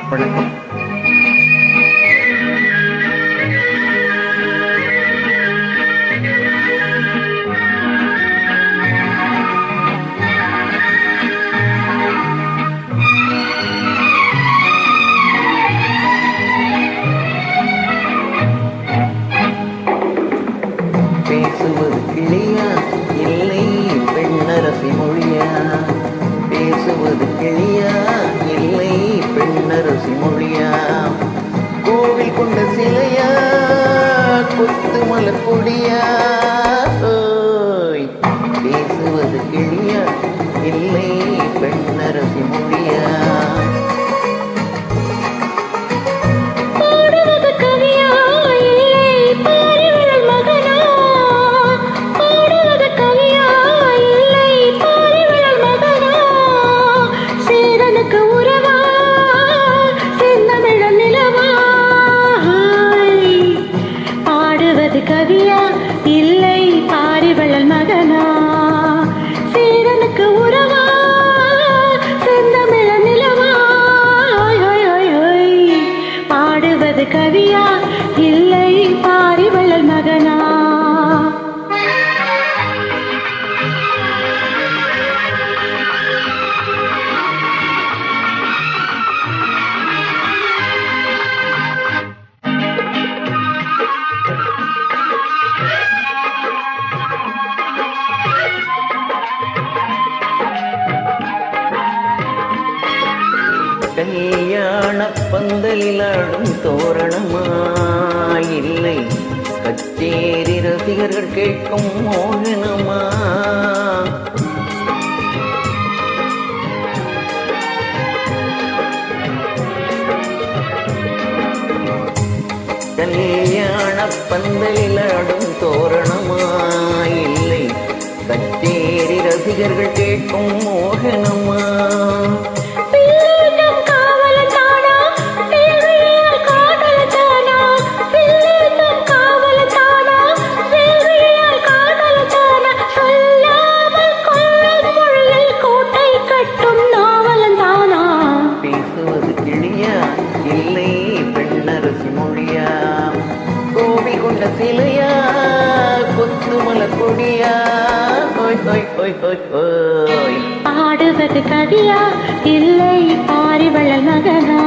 வணக்கம். பேசுவது கிளியா இல்லை பெண்ணரசி மொழியா? பேசுவது கிளியா இல்லை பெண்ணரசி மொழியா? கோவில் கொண்ட சிலையா கொத்து மலப்பொடியா? பேசுவது கிளியா இல்லை பெண்ணரசி மொழியா? கவியா இல்லை பாரிவளல் மகனா? சீரனுக்கு உறவா செந்தமிழ நிலவா? பாடுவது கவியா இல்லை பாரிவளல் மகனா? கல்யாண பந்தலில் ஆடும் தோரணமா இல்லை கச்சேரி ரசிகர்கள் கேட்கும் மோகனமா? கல்யாண பந்தலில் ஆடும் தோரணமா இல்லை கச்சேரி ரசிகர்கள் கேட்கும் மோகனமா? பேசுவது கிளியா இல்லை பெண்ணரசி மொழியா? கோவில் கொண்ட சிலையா கொத்து மலப்பொடியா? பாடுவது கவியா இல்லை பாரிவளல் மகனா?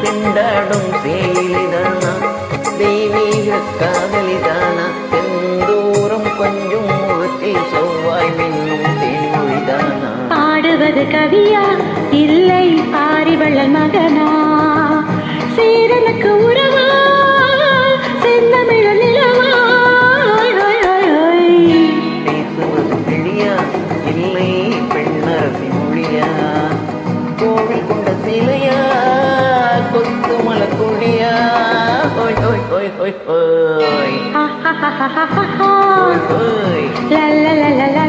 திண்டாடும் சேலிதானா தெய்வீக காதலிதானா? செந்தூரம் கொஞ்சம் முகத்தில் செவ்வாய் மின்னும் தேன்மொழிதானா? பாடுவது கவியா இல்லை பாரிவளல் மகனா? சீரனுக்கு உறவா செந்தமிழ நிலவா? பேசுவது கிளியா இல்லை பெண்ணரசி மொழியா? கோவில் கொண்ட சிலையா கொத்து மலக்குடியா? la la la la la